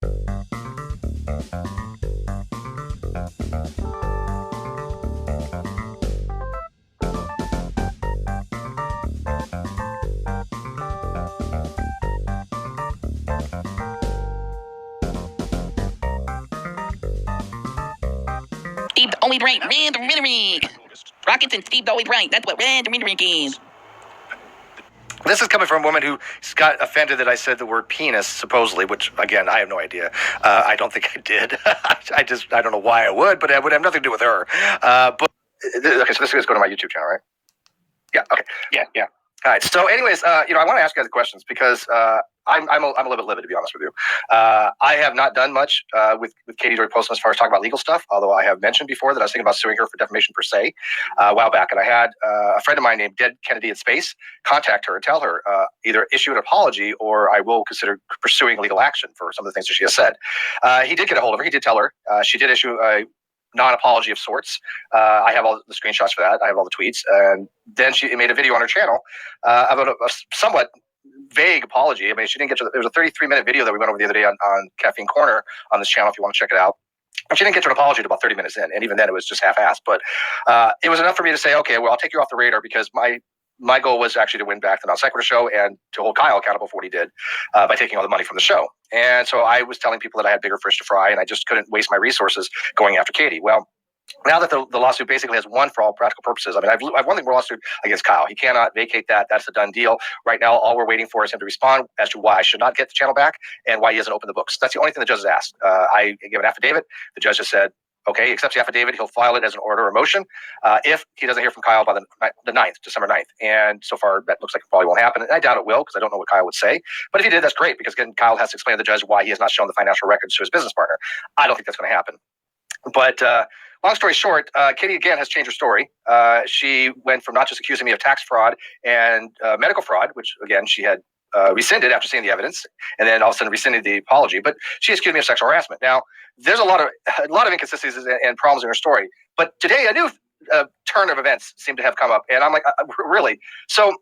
Steve the only right, red the Rockets and Steve the only right. That's what red the is. This is coming from a woman who got offended that I said the word penis, supposedly, which, again, I have no idea. I don't think I did. I don't know why I would, but it would have nothing to do with her. Okay, so this is going to my YouTube channel, right? Yeah, okay. Yeah. All right, so anyways, I want to ask you guys questions because I'm a little bit livid, to be honest with you. I have not done much with Katie during posting as far as talking about legal stuff, although I have mentioned before that I was thinking about suing her for defamation per se a while back. And I had a friend of mine named Dead Kennedy in Space contact her and tell her either issue an apology or I will consider pursuing legal action for some of the things that she has said. He did get a hold of her. He did tell her. She did issue a non-apology of sorts. I have all the screenshots for that. I have all the tweets. And then she made a video on her channel about a somewhat vague apology. I mean, she didn't get to it was a 33-minute video that we went over the other day on Caffeine Corner on this channel if you want to check it out. And she didn't get to an apology until about 30 minutes in. And even then, it was just half-assed. But it was enough for me to say, okay, well, I'll take you off the radar because my goal was actually to win back the Non Sequitur show and to hold Kyle accountable for what he did by taking all the money from the show. And so I was telling people that I had bigger fish to fry and I just couldn't waste my resources going after Katie. Well, now that the lawsuit basically has won for all practical purposes, I mean, I've won the lawsuit against Kyle. He cannot vacate that. That's a done deal. Right now, all we're waiting for is him to respond as to why I should not get the channel back and why he hasn't opened the books. That's the only thing the judge has asked. I gave an affidavit. The judge has said, okay, he accepts the affidavit. He'll file it as an order or motion if he doesn't hear from Kyle by the 9th, December 9th. And so far, that looks like it probably won't happen. And I doubt it will because I don't know what Kyle would say. But if he did, that's great because, again, Kyle has to explain to the judge why he has not shown the financial records to his business partner. I don't think that's going to happen. But long story short, Katie, again, has changed her story. She went from not just accusing me of tax fraud and medical fraud, which, again, she had rescinded after seeing the evidence, and then all of a sudden rescinded the apology. But she accused me of sexual harassment. Now, there's a lot of inconsistencies and problems in her story. But today, a new turn of events seemed to have come up, and I'm like, really? So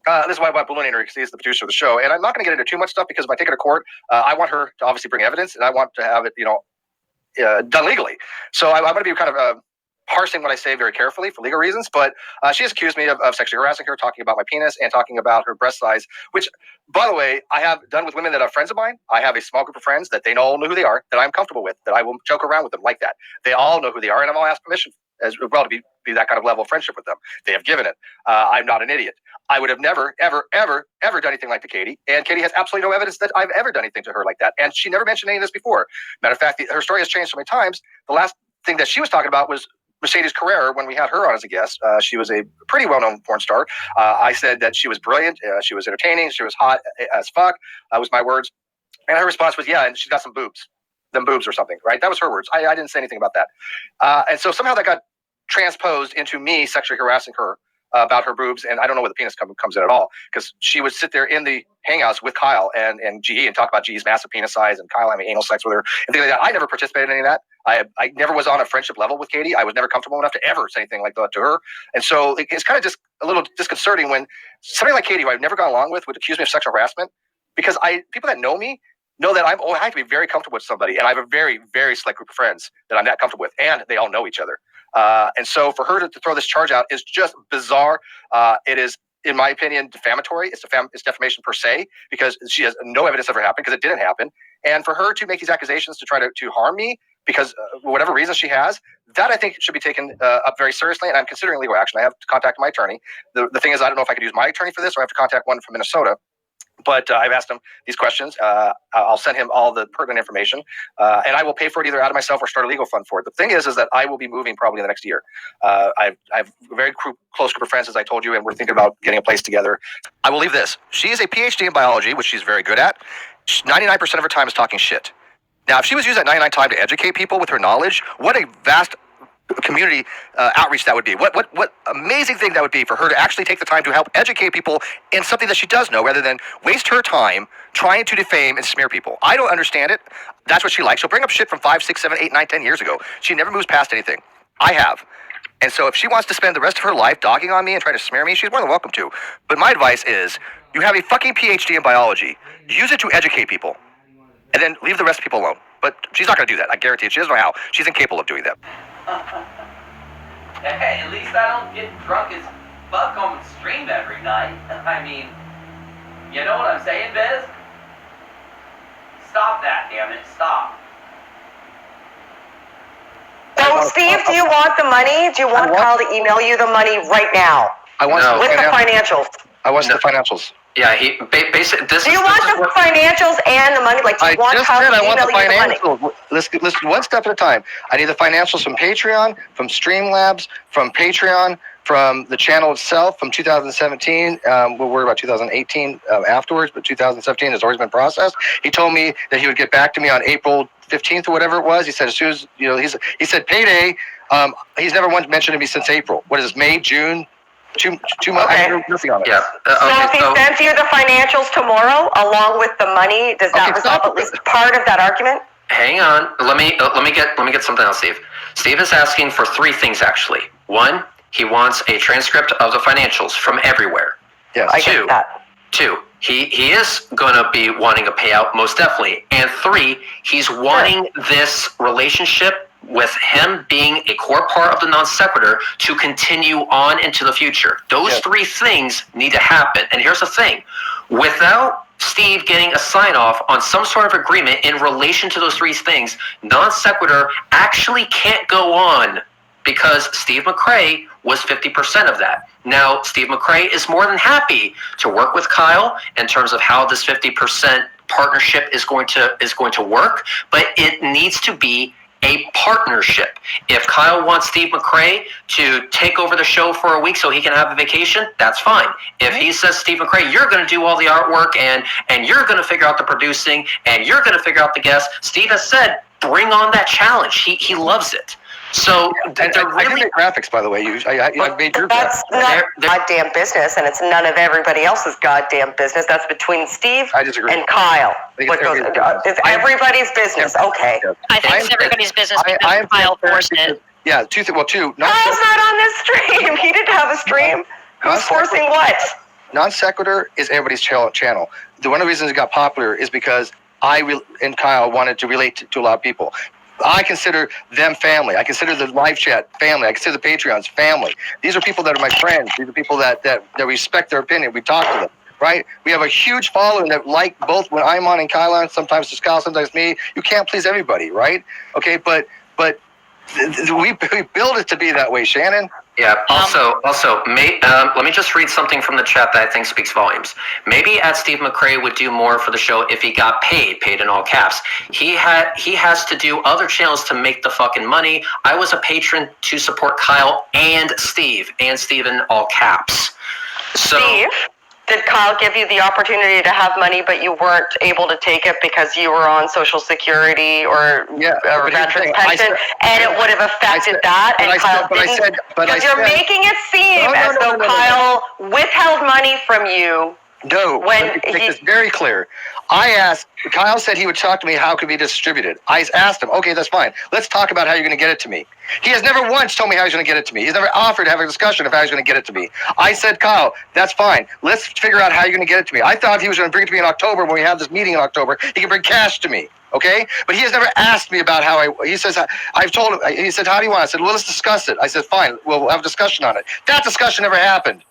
this is why I'm ballooning her because he's the producer of the show, and I'm not going to get into too much stuff because if I take her to court, I want her to obviously bring evidence, and I want to have it, done legally. So I'm going to be kind of parsing what I say very carefully for legal reasons, but she has accused me of sexually harassing her, talking about my penis and talking about her breast size, which, by the way, I have done with women that are friends of mine. I have a small group of friends that they all know who they are, that I'm comfortable with, that I will joke around with them like that. They all know who they are, and I'm all asked permission as well to be that kind of level of friendship with them. They have given it. I'm not an idiot. I would have never, ever, ever, ever done anything like to Katie, and Katie has absolutely no evidence that I've ever done anything to her like that, and she never mentioned any of this before. Matter of fact, her story has changed so many times. The last thing that she was talking about was Mercedes Carrera when we had her on as a guest. She was a pretty well-known porn star. I said that she was brilliant. She was entertaining. She was hot as fuck, was my words. And her response was, yeah, and she's got some boobs. Them boobs or something, right? That was her words. I didn't say anything about that. And so somehow that got transposed into me sexually harassing her about her boobs, and I don't know where the penis comes in at all, because she would sit there in the hangouts with Kyle and GE and talk about GE's massive penis size and Kyle having anal sex with her and things like that. I never participated in any of that. I never was on a friendship level with Katie. I was never comfortable enough to ever say anything like that to her. And so it's kind of just a little disconcerting when somebody like Katie, who I've never gone along with, would accuse me of sexual harassment, because people that know me know that I have to be very comfortable with somebody, and I have a very, very select group of friends that I'm that comfortable with, and they all know each other. And so for her to throw this charge out is just bizarre. It is, in my opinion, defamatory. It's defamation per se, because she has no evidence of it happened, because it didn't happen. And for her to make these accusations to try to harm me, because whatever reason she has, that I think should be taken up very seriously. And I'm considering legal action. I have to contact my attorney. The thing is, I don't know if I could use my attorney for this, or I have to contact one from Minnesota. But I've asked him these questions. I'll send him all the pertinent information, and I will pay for it either out of myself or start a legal fund for it. The thing is that I will be moving probably in the next year. I have a very close group of friends, as I told you, and we're thinking about getting a place together. I will leave this. She is a PhD in biology, which she's very good at. 99% of her time is talking shit. Now, if she was using that 99% time to educate people with her knowledge, what a vast community outreach that would be. What amazing thing that would be for her to actually take the time to help educate people in something that she does know, rather than waste her time trying to defame and smear people. I don't understand it. That's what she likes. She'll bring up shit from 5, 6, 7, 8, 9, 10 years ago. She never moves past anything. I have. And so if she wants to spend the rest of her life dogging on me and trying to smear me, she's more than welcome to. But my advice is, you have a fucking PhD in biology. Use it to educate people. and then leave the rest of people alone. But she's not going to do that. I guarantee it. She doesn't know how. She's incapable of doing that. Hey, at least I don't get drunk as fuck on stream every night. I mean, you know what I'm saying, Biz? Stop that, damn it. Stop. So, Steve, do you want the money? Do you want Kyle to email you the money right now? I want with the financials. I want the financials. Yeah, he basically. Do you want the financials and the money? Like, do you want Kyle to email you the money? Let's one step at a time. I need the financials from Patreon, from Streamlabs, from Patreon, from the channel itself, from 2017. We'll worry about 2018 afterwards, but 2017 has always been processed. He told me that he would get back to me on April 15th or whatever it was. He said as soon as he said payday. He's never once mentioned to me since April. What is this? May, June? 2 months. Okay. I heard nothing on it. Yeah. So if he sends you the financials tomorrow, along with the money, does that resolve at least part of that argument? Hang on. Let me get something else, Steve. Steve is asking for 3 things actually. 1, he wants a transcript of the financials from everywhere. Yes. I get that. 2, he is going to be wanting a payout most definitely. And 3, he's wanting this relationship with him being a core part of the non sequitur to continue on into the future. Those 3 things need to happen. And here's the thing. Without Steve getting a sign-off on some sort of agreement in relation to those 3 things, non sequitur actually can't go on because Steve McRea was 50% of that. Now, Steve McRea is more than happy to work with Kyle in terms of how this 50% partnership is going to work, but it needs to be a partnership. If Kyle wants Steve McRea to take over the show for a week so he can have a vacation, that's fine. If he says, Steve McRea, you're going to do all the artwork and you're going to figure out the producing and you're going to figure out the guests, Steve has said, bring on that challenge. He loves it. So they're really... I make graphics, by the way. I made your That's graphics. not goddamn business, and it's none of everybody else's goddamn business. That's between Steve and Kyle. It's everybody's business. Okay. I think it's everybody's business because Kyle forced it. Yeah, two. Kyle's not on this stream. He didn't have a stream. Who's forcing what? Non sequitur is everybody's channel. One of the reasons it got popular is because I and Kyle wanted to relate to a lot of people. I consider them family. I consider the live chat family. I consider the Patreons family. These are people that are my friends. These are people that respect their opinion. We talk to them, right? We have a huge following that like both when I'm on and Kyle on, sometimes it's Kyle, sometimes me. You can't please everybody, right? Okay, but we build it to be that way, Shannon. Yeah. Also, let me just read something from the chat that I think speaks volumes. Maybe Steve McRea would do more for the show if he got paid in all caps. He has to do other channels to make the fucking money. I was a patron to support Kyle and Steve in all caps. So. Steve? Did Kyle give you the opportunity to have money, but you weren't able to take it because you were on Social Security or veterans pension, and it would have affected that? And Kyle didn't. Because you're making it seem as though Kyle withheld money from you. No, let me make this very clear. Kyle said he would talk to me how it could be distributed. I asked him, okay, that's fine. Let's talk about how you're going to get it to me. He has never once told me how he's going to get it to me. He's never offered to have a discussion of how he's going to get it to me. I said, Kyle, that's fine. Let's figure out how you're going to get it to me. I thought he was going to bring it to me in October when we have this meeting in October. He can bring cash to me, okay? But he has never asked me about how he says, I've told him, he said, how do you want it? I said, well, let's discuss it. I said, fine, we'll have a discussion on it. That discussion never happened.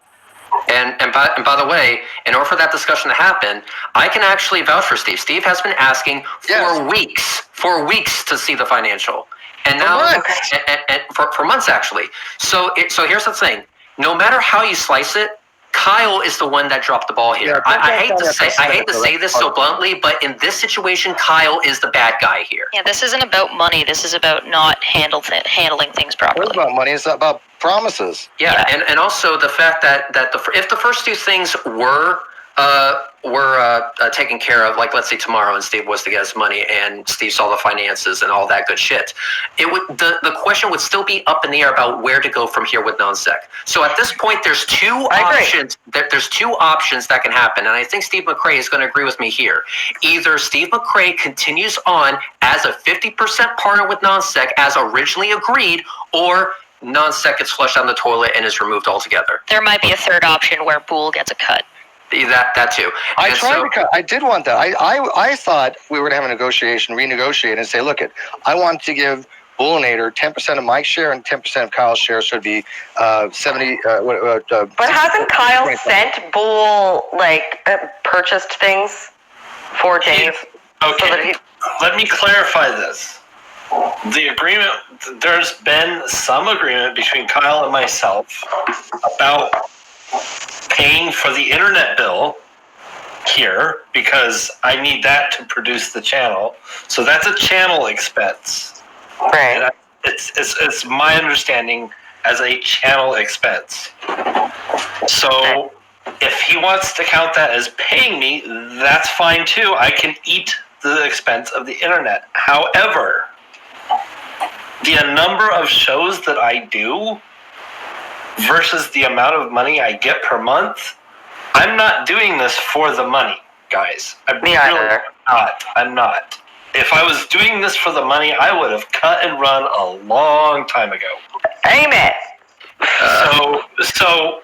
And by the way, in order for that discussion to happen, I can actually vouch for Steve. Steve has been asking for weeks to see the financial, and now and for months actually. So here's the thing: no matter how you slice it, Kyle is the one that dropped the ball here. I hate to say this so bluntly, but in this situation, Kyle is the bad guy here. Yeah, this isn't about money. This is about not handling things properly. It's about money. It's about promises. Yeah. And also the fact that if the first 2 things were taken care of, like let's say tomorrow, and Steve was to get his money, and Steve saw the finances and all that good shit, the question would still be up in the air about where to go from here with non-sec. So at this point, there's 2 options. There's 2 options that can happen, and I think Steve McRea is going to agree with me here. Either Steve McRea continues on as a 50% partner with non-sec as originally agreed, or non-sec gets flushed down the toilet and is removed altogether. There might be a third option where Boole gets a cut. That too. I tried to cut. I did want that. I thought we were going to have a negotiation, renegotiate, and say, look, I want to give Bullinator 10% of my share and 10% of Kyle's share, so it'd be 70. But hasn't Kyle sent Bull purchased things for Dave? Okay. Let me clarify this. The agreement, there's been some agreement between Kyle and myself about paying for the internet bill here because I need that to produce the channel. So that's a channel expense. Right. And it's my understanding as a channel expense. So if he wants to count that as paying me, that's fine too. I can eat the expense of the internet. However, the number of shows that I do versus the amount of money I get per month, I'm not doing this for the money, guys. I'm not. If I was doing this for the money, I would have cut and run a long time ago. Amen. So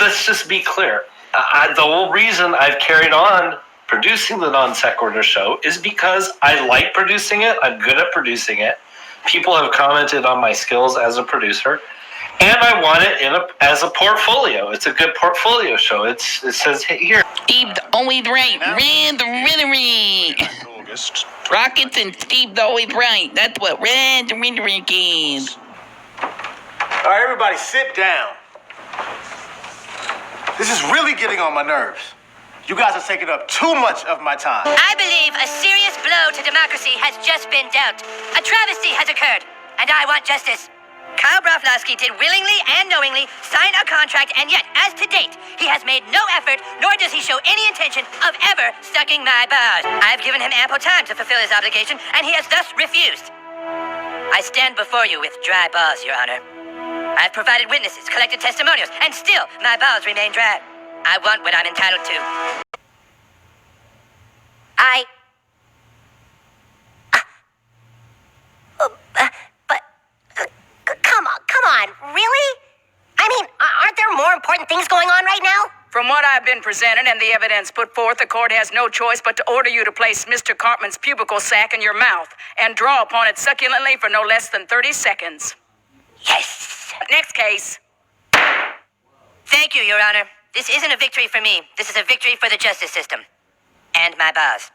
let's just be clear. The whole reason I've carried on producing the Non Sequitur show is because I like producing it. I'm good at producing it. People have commented on my skills as a producer, and I want it as a portfolio. It's a good portfolio show. It says here. Steve's always right. Red rhetoric. Rockets and Steve's always right. That's what red rhetoric is. All right, everybody, sit down. This is really getting on my nerves. You guys are taking up too much of my time. I believe a serious blow to democracy has just been dealt. A travesty has occurred, and I want justice. Kyle Broflovsky did willingly and knowingly sign a contract, and yet, as to date, he has made no effort, nor does he show any intention of ever sucking my balls. I've given him ample time to fulfill his obligation, and he has thus refused. I stand before you with dry balls, Your Honor. I've provided witnesses, collected testimonials, and still my balls remain dry. I want what I'm entitled to. Come on, really? I mean, aren't there more important things going on right now? From what I've been presented and the evidence put forth, the court has no choice but to order you to place Mr. Cartman's pubicle sac in your mouth and draw upon it succulently for no less than 30 seconds. Yes! Next case. Thank you, Your Honor. This isn't a victory for me. This is a victory for the justice system. And my boss.